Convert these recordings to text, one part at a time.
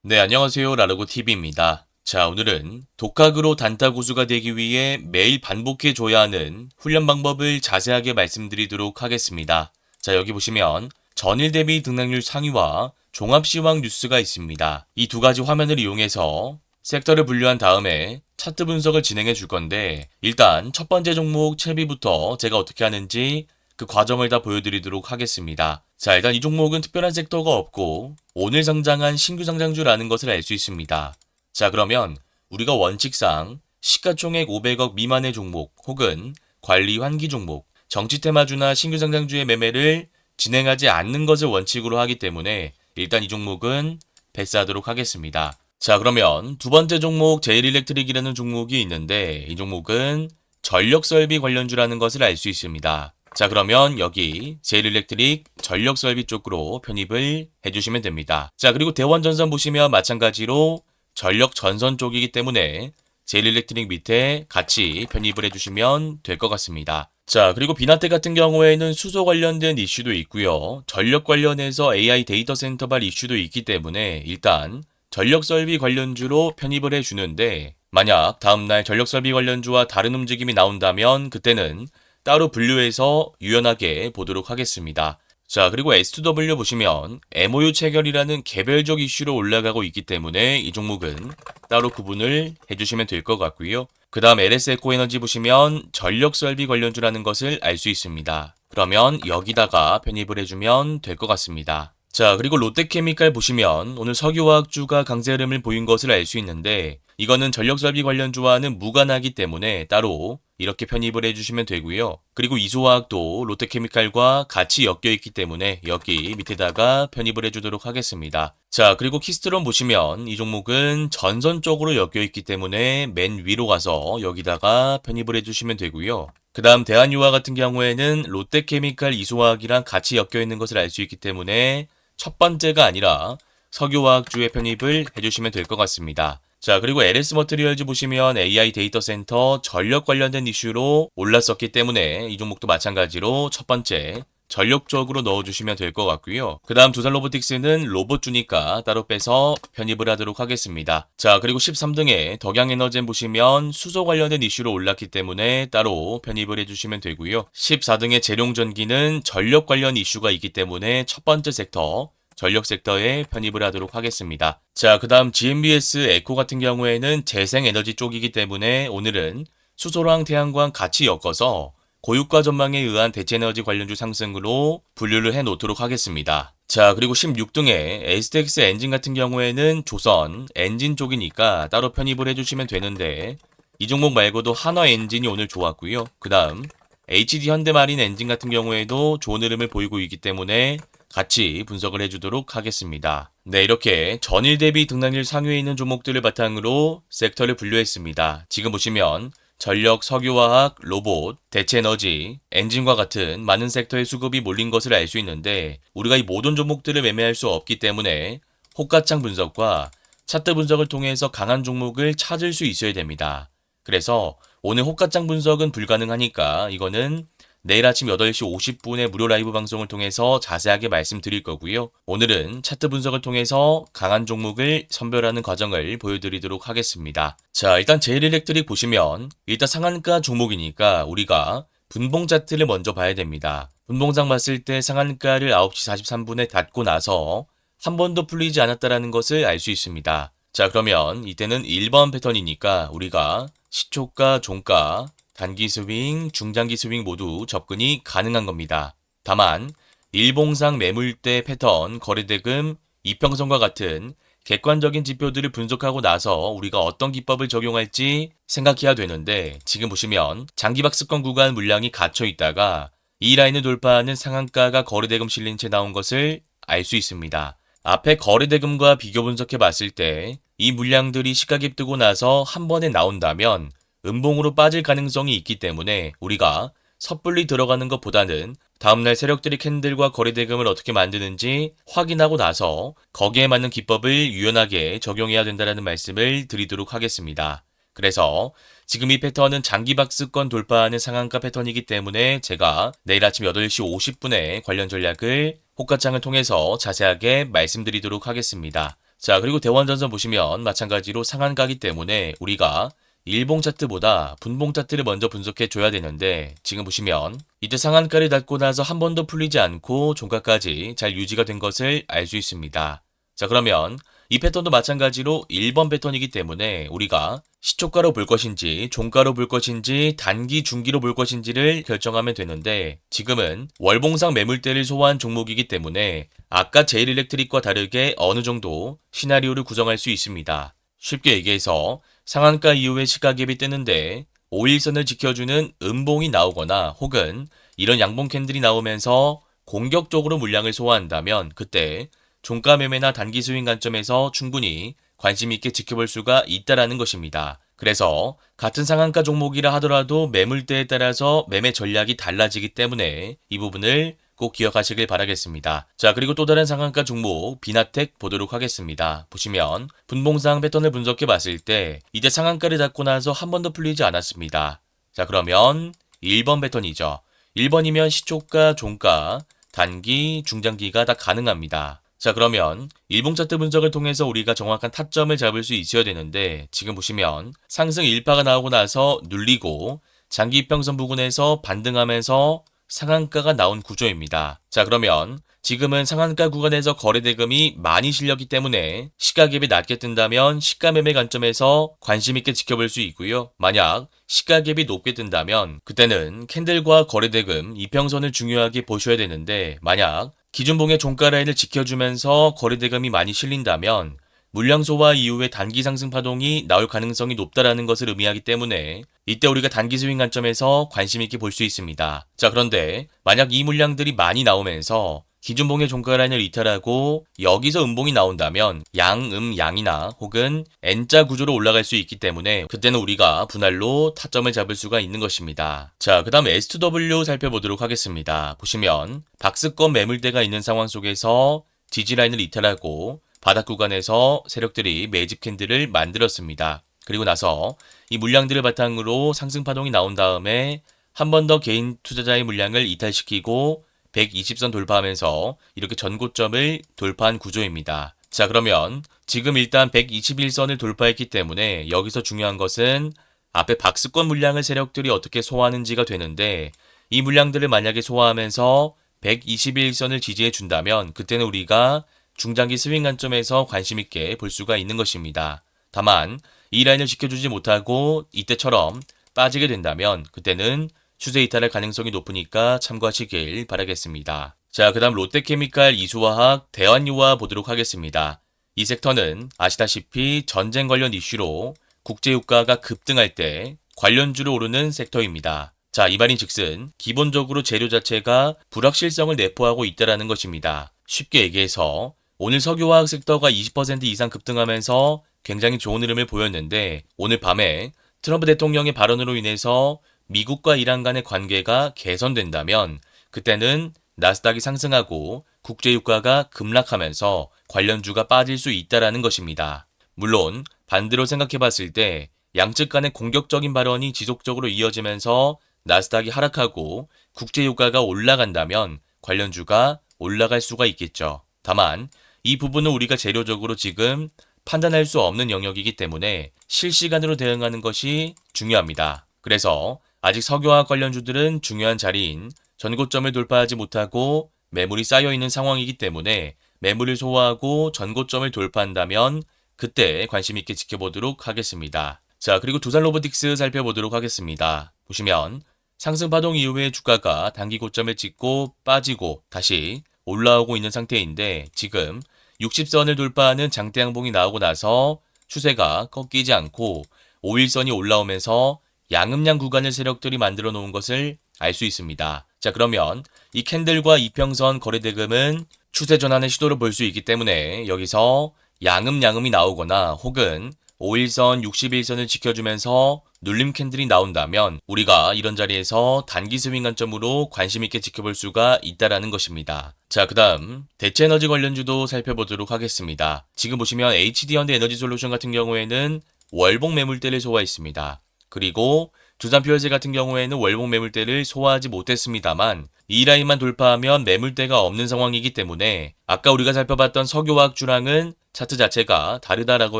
네, 안녕하세요. 라르고TV입니다. 자, 오늘은 독학으로 단타 고수가 되기 위해 매일 반복해 줘야 하는 훈련 방법을 자세하게 말씀드리도록 하겠습니다. 자, 여기 보시면 전일 대비 등락률 상위와 종합 시황 뉴스가 있습니다. 이 두 가지 화면을 이용해서 섹터를 분류한 다음에 차트 분석을 진행해 줄 건데, 일단 첫 번째 종목 채비부터 제가 어떻게 하는지 그 과정을 다 보여드리도록 하겠습니다. 자, 일단 이 종목은 특별한 섹터가 없고 오늘 상장한 신규 상장주라는 것을 알 수 있습니다. 자, 그러면 우리가 원칙상 시가총액 500억 미만의 종목 혹은 관리 환기 종목, 정치 테마주나 신규 상장주의 매매를 진행하지 않는 것을 원칙으로 하기 때문에 일단 이 종목은 패스하도록 하겠습니다. 자, 그러면 두 번째 종목 제일일렉트릭이라는 종목이 있는데 이 종목은 전력설비 관련주라는 것을 알 수 있습니다. 자, 그러면 여기 제일일렉트릭 전력설비 쪽으로 편입을 해주시면 됩니다. 자, 그리고 대원전선 보시면 마찬가지로 전력전선 쪽이기 때문에 제일일렉트릭 밑에 같이 편입을 해주시면 될 것 같습니다. 자, 그리고 비나텍 같은 경우에는 수소 관련된 이슈도 있고요. 전력 관련해서 AI 데이터 센터발 이슈도 있기 때문에 일단 전력설비 관련주로 편입을 해주는데, 만약 다음날 전력설비 관련주와 다른 움직임이 나온다면 그때는 따로 분류해서 유연하게 보도록 하겠습니다. 자, 그리고 S2W 보시면 MOU 체결이라는 개별적 이슈로 올라가고 있기 때문에 이 종목은 따로 구분을 해주시면 될 것 같고요. 그 다음 LS에코에너지 보시면 전력설비 관련주라는 것을 알 수 있습니다. 그러면 여기다가 편입을 해주면 될 것 같습니다. 자, 그리고 롯데케미칼 보시면 오늘 석유화학주가 강세 흐름을 보인 것을 알 수 있는데, 이거는 전력설비 관련주와는 무관하기 때문에 따로 이렇게 편입을 해주시면 되고요. 그리고 이소화학도 롯데케미칼과 같이 엮여 있기 때문에 여기 밑에다가 편입을 해주도록 하겠습니다. 자, 그리고 키스트론 보시면 이 종목은 전선 쪽으로 엮여 있기 때문에 맨 위로 가서 여기다가 편입을 해주시면 되고요. 그 다음 대한유화 같은 경우에는 롯데케미칼 이소화학이랑 같이 엮여 있는 것을 알 수 있기 때문에 첫 번째가 아니라 석유화학주에 편입을 해주시면 될 것 같습니다. 자, 그리고 LS 머티리얼즈 보시면 AI 데이터 센터 전력 관련된 이슈로 올랐었기 때문에 이 종목도 마찬가지로 첫 번째 전력 쪽으로 넣어주시면 될 것 같고요. 그 다음 두산 로보틱스는 로봇주니까 따로 빼서 편입을 하도록 하겠습니다. 자, 그리고 13등에 덕양에너젠 보시면 수소 관련된 이슈로 올랐기 때문에 따로 편입을 해주시면 되고요. 14등의 재룡전기는 전력 관련 이슈가 있기 때문에 첫 번째 섹터 전력 섹터에 편입을 하도록 하겠습니다. 자, 그 다음 GMBS 에코 같은 경우에는 재생에너지 쪽이기 때문에 오늘은 수소랑 태양광 같이 엮어서 고유가 전망에 의한 대체에너지 관련주 상승으로 분류를 해 놓도록 하겠습니다. 자, 그리고 16등에 STX 엔진 같은 경우에는 조선 엔진 쪽이니까 따로 편입을 해주시면 되는데, 이 종목 말고도 한화 엔진이 오늘 좋았고요. 그 다음 HD 현대마린 엔진 같은 경우에도 좋은 흐름을 보이고 있기 때문에 같이 분석을 해주도록 하겠습니다. 네, 이렇게 전일 대비 등락률 상위에 있는 종목들을 바탕으로 섹터를 분류했습니다. 지금 보시면 전력, 석유화학, 로봇, 대체에너지, 엔진과 같은 많은 섹터의 수급이 몰린 것을 알 수 있는데, 우리가 이 모든 종목들을 매매할 수 없기 때문에 호가창 분석과 차트 분석을 통해서 강한 종목을 찾을 수 있어야 됩니다. 그래서 오늘 호가창 분석은 불가능하니까 이거는 내일 아침 8시 50분에 무료 라이브 방송을 통해서 자세하게 말씀드릴 거고요. 오늘은 차트 분석을 통해서 강한 종목을 선별하는 과정을 보여드리도록 하겠습니다. 자, 일단 제일일렉트릭 보시면 일단 상한가 종목이니까 우리가 분봉 차트를 먼저 봐야 됩니다. 분봉상 봤을 때 상한가를 9시 43분에 닫고 나서 한 번도 풀리지 않았다는 것을 알 수 있습니다. 자, 그러면 이때는 1번 패턴이니까 우리가 시초가, 종가, 단기 스윙, 중장기 스윙 모두 접근이 가능한 겁니다. 다만 일봉상 매물대 패턴, 거래대금, 이평선과 같은 객관적인 지표들을 분석하고 나서 우리가 어떤 기법을 적용할지 생각해야 되는데, 지금 보시면 장기박스권 구간 물량이 갇혀 있다가 이 라인을 돌파하는 상한가가 거래대금 실린 채 나온 것을 알 수 있습니다. 앞에 거래대금과 비교 분석해 봤을 때 이 물량들이 시가갭 뜨고 나서 한 번에 나온다면 음봉으로 빠질 가능성이 있기 때문에 우리가 섣불리 들어가는 것보다는 다음날 세력들이 캔들과 거래대금을 어떻게 만드는지 확인하고 나서 거기에 맞는 기법을 유연하게 적용해야 된다는 말씀을 드리도록 하겠습니다. 그래서 지금 이 패턴은 장기박스권 돌파하는 상한가 패턴이기 때문에 제가 내일 아침 8시 50분에 관련 전략을 호가창을 통해서 자세하게 말씀드리도록 하겠습니다. 자, 그리고 대원전선 보시면 마찬가지로 상한가기 때문에 우리가 일봉 차트보다 분봉 차트를 먼저 분석해 줘야 되는데 지금 보시면 이때 상한가를 닫고 나서 한 번도 풀리지 않고 종가까지 잘 유지가 된 것을 알 수 있습니다. 자, 그러면 이 패턴도 마찬가지로 1번 패턴이기 때문에 우리가 시초가로 볼 것인지 종가로 볼 것인지 단기 중기로 볼 것인지를 결정하면 되는데 지금은 월봉상 매물대를 소화한 종목이기 때문에 아까 제일일렉트릭과 다르게 어느 정도 시나리오를 구성할 수 있습니다. 쉽게 얘기해서 상한가 이후에 시가갭이 뜨는데 5일선을 지켜주는 음봉이 나오거나 혹은 이런 양봉 캔들이 나오면서 공격적으로 물량을 소화한다면 그때 종가 매매나 단기 스윙 관점에서 충분히 관심 있게 지켜볼 수가 있다라는 것입니다. 그래서 같은 상한가 종목이라 하더라도 매물대에 따라서 매매 전략이 달라지기 때문에 이 부분을 꼭 기억하시길 바라겠습니다. 자, 그리고 또 다른 상한가 종목 비나텍 보도록 하겠습니다. 보시면 분봉상 패턴을 분석해 봤을 때 이제 상한가를 잡고 나서 한 번도 풀리지 않았습니다. 자, 그러면 1번 패턴이죠. 1번이면 시초가, 종가, 단기, 중장기가 다 가능합니다. 자, 그러면 일봉 차트 분석을 통해서 우리가 정확한 타점을 잡을 수 있어야 되는데 지금 보시면 상승 1파가 나오고 나서 눌리고 장기 이평선 부근에서 반등하면서 상한가가 나온 구조입니다. 자, 그러면 지금은 상한가 구간에서 거래대금이 많이 실렸기 때문에 시가갭이 낮게 뜬다면 시가 매매 관점에서 관심 있게 지켜볼 수 있고요. 만약 시가갭이 높게 뜬다면 그때는 캔들과 거래대금 이평선을 중요하게 보셔야 되는데 만약 기준봉의 종가 라인을 지켜주면서 거래대금이 많이 실린다면 물량 소화 이후에 단기 상승 파동이 나올 가능성이 높다라는 것을 의미하기 때문에 이때 우리가 단기 스윙 관점에서 관심 있게 볼 수 있습니다. 자, 그런데 만약 이 물량들이 많이 나오면서 기준봉의 종가 라인을 이탈하고 여기서 음봉이 나온다면 양이나 혹은 N자 구조로 올라갈 수 있기 때문에 그때는 우리가 분할로 타점을 잡을 수가 있는 것입니다. 자, 그 다음 S2W 살펴보도록 하겠습니다. 보시면 박스권 매물대가 있는 상황 속에서 지지라인을 이탈하고 바닥 구간에서 세력들이 매집 캔들을 만들었습니다. 그리고 나서 이 물량들을 바탕으로 상승 파동이 나온 다음에 한 번 더 개인 투자자의 물량을 이탈시키고 120선 돌파하면서 이렇게 전고점을 돌파한 구조입니다. 자, 그러면 지금 일단 121선을 돌파했기 때문에 여기서 중요한 것은 앞에 박스권 물량을 세력들이 어떻게 소화하는지가 되는데 이 물량들을 만약에 소화하면서 121선을 지지해 준다면 그때는 우리가 중장기 스윙 관점에서 관심 있게 볼 수가 있는 것입니다. 다만 이 라인을 지켜주지 못하고 이때처럼 빠지게 된다면 그때는 추세 이탈할 가능성이 높으니까 참고하시길 바라겠습니다. 자, 그 다음 롯데케미칼, 이수화학, 대환유화 보도록 하겠습니다. 이 섹터는 아시다시피 전쟁 관련 이슈로 국제유가가 급등할 때 관련주로 오르는 섹터입니다. 자, 이 말인 즉슨 기본적으로 재료 자체가 불확실성을 내포하고 있다는 것입니다. 쉽게 얘기해서 오늘 석유화학 섹터가 20% 이상 급등하면서 굉장히 좋은 흐름을 보였는데 오늘 밤에 트럼프 대통령의 발언으로 인해서 미국과 이란 간의 관계가 개선된다면 그때는 나스닥이 상승하고 국제유가가 급락하면서 관련주가 빠질 수 있다는 것입니다. 물론 반대로 생각해 봤을 때 양측 간의 공격적인 발언이 지속적으로 이어지면서 나스닥이 하락하고 국제유가가 올라간다면 관련주가 올라갈 수가 있겠죠. 다만 이 부분은 우리가 재료적으로 지금 판단할 수 없는 영역이기 때문에 실시간으로 대응하는 것이 중요합니다. 그래서 아직 석유화학 관련주들은 중요한 자리인 전고점을 돌파하지 못하고 매물이 쌓여있는 상황이기 때문에 매물을 소화하고 전고점을 돌파한다면 그때 관심 있게 지켜보도록 하겠습니다. 자, 그리고 두산 로보틱스 살펴보도록 하겠습니다. 보시면 상승 파동 이후에 주가가 단기 고점을 찍고 빠지고 다시 올라오고 있는 상태인데 지금 60선을 돌파하는 장대 양봉이 나오고 나서 추세가 꺾이지 않고 5일선이 올라오면서 양음양 구간을 세력들이 만들어 놓은 것을 알 수 있습니다. 자, 그러면 이 캔들과 이평선 거래대금은 추세 전환의 시도를 볼 수 있기 때문에 여기서 양음이 나오거나 혹은 5일선, 61선을 지켜주면서 눌림 캔들이 나온다면 우리가 이런 자리에서 단기 스윙 관점으로 관심 있게 지켜볼 수가 있다라는 것입니다. 자, 그 다음 대체에너지 관련주도 살펴보도록 하겠습니다. 지금 보시면 HD현대 에너지솔루션 같은 경우에는 월봉 매물대를 소화했습니다. 그리고 두산퓨얼셀 같은 경우에는 월봉 매물대를 소화하지 못했습니다만 이 라인만 돌파하면 매물대가 없는 상황이기 때문에 아까 우리가 살펴봤던 석유화학 주랑은 차트 자체가 다르다라고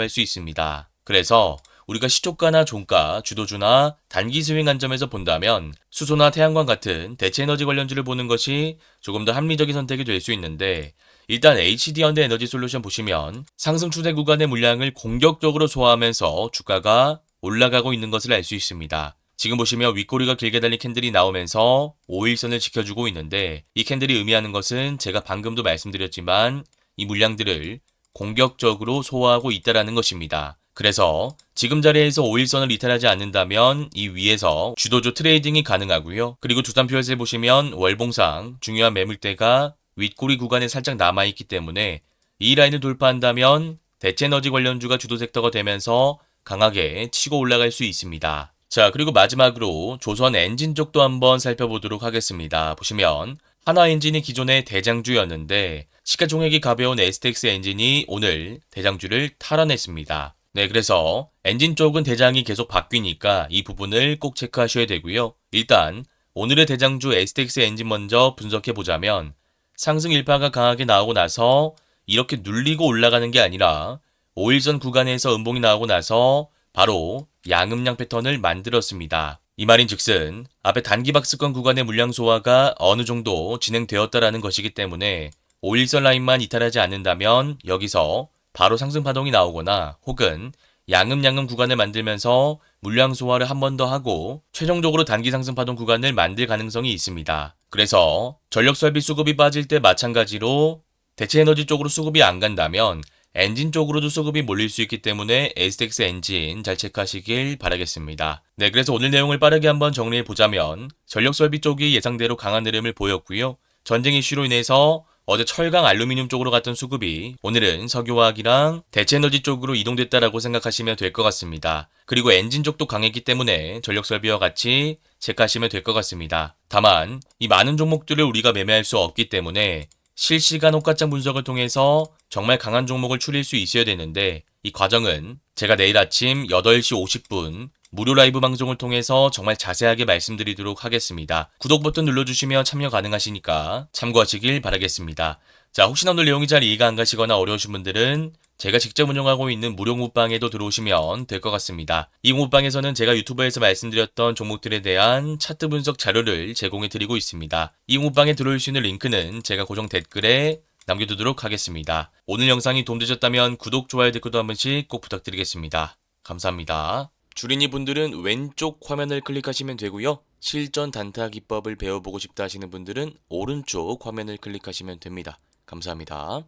할 수 있습니다. 그래서 우리가 시초가나 종가, 주도주나 단기 스윙 관점에서 본다면 수소나 태양광 같은 대체 에너지 관련주를 보는 것이 조금 더 합리적인 선택이 될 수 있는데, 일단 HD 현대 에너지 솔루션 보시면 상승 추세 구간의 물량을 공격적으로 소화하면서 주가가 올라가고 있는 것을 알 수 있습니다. 지금 보시면 윗꼬리가 길게 달린 캔들이 나오면서 5일선을 지켜주고 있는데, 이 캔들이 의미하는 것은 제가 방금도 말씀드렸지만 이 물량들을 공격적으로 소화하고 있다는 것입니다. 그래서 지금 자리에서 5일선을 이탈하지 않는다면 이 위에서 주도주 트레이딩이 가능하고요. 그리고 두산표에서 보시면 월봉상 중요한 매물대가 윗꼬리 구간에 살짝 남아있기 때문에 이 라인을 돌파한다면 대체에너지 관련주가 주도 섹터가 되면서 강하게 치고 올라갈 수 있습니다. 자, 그리고 마지막으로 조선 엔진 쪽도 한번 살펴보도록 하겠습니다. 보시면 하나엔진이 기존의 대장주였는데 시가총액이 가벼운 STX 엔진이 오늘 대장주를 탈환했습니다. 네, 그래서 엔진 쪽은 대장이 계속 바뀌니까 이 부분을 꼭 체크하셔야 되고요. 일단 오늘의 대장주 STX 엔진 먼저 분석해 보자면 상승 일파가 강하게 나오고 나서 이렇게 눌리고 올라가는 게 아니라 5일선 구간에서 음봉이 나오고 나서 바로 양음양 패턴을 만들었습니다. 이 말인 즉슨 앞에 단기 박스권 구간의 물량 소화가 어느 정도 진행되었다라는 것이기 때문에 5일선 라인만 이탈하지 않는다면 여기서 바로 상승 파동이 나오거나 혹은 양음양음 구간을 만들면서 물량 소화를 한 번 더 하고 최종적으로 단기 상승 파동 구간을 만들 가능성이 있습니다. 그래서 전력 설비 수급이 빠질 때 마찬가지로 대체 에너지 쪽으로 수급이 안 간다면 엔진 쪽으로도 수급이 몰릴 수 있기 때문에 STX 엔진 잘 체크하시길 바라겠습니다. 네, 그래서 오늘 내용을 빠르게 한번 정리해 보자면 전력 설비 쪽이 예상대로 강한 흐름을 보였고요. 전쟁 이슈로 인해서 어제 철강 알루미늄 쪽으로 갔던 수급이 오늘은 석유화학이랑 대체에너지 쪽으로 이동됐다라고 생각하시면 될 것 같습니다. 그리고 엔진 쪽도 강했기 때문에 전력 설비와 같이 체크하시면 될 것 같습니다. 다만 이 많은 종목들을 우리가 매매할 수 없기 때문에 실시간 호가창 분석을 통해서 정말 강한 종목을 추릴 수 있어야 되는데, 이 과정은 제가 내일 아침 8시 50분 무료 라이브 방송을 통해서 정말 자세하게 말씀드리도록 하겠습니다. 구독 버튼 눌러주시면 참여 가능하시니까 참고하시길 바라겠습니다. 자, 혹시나 오늘 내용이 잘 이해가 안 가시거나 어려우신 분들은 제가 직접 운영하고 있는 무료 공부방에도 들어오시면 될 것 같습니다. 이 공부방에서는 제가 유튜브에서 말씀드렸던 종목들에 대한 차트 분석 자료를 제공해 드리고 있습니다. 이 공부방에 들어올 수 있는 링크는 제가 고정 댓글에 남겨두도록 하겠습니다. 오늘 영상이 도움되셨다면 구독, 좋아요, 댓글도 한 번씩 꼭 부탁드리겠습니다. 감사합니다. 주린이 분들은 왼쪽 화면을 클릭하시면 되고요. 실전 단타 기법을 배워보고 싶다 하시는 분들은 오른쪽 화면을 클릭하시면 됩니다. 감사합니다.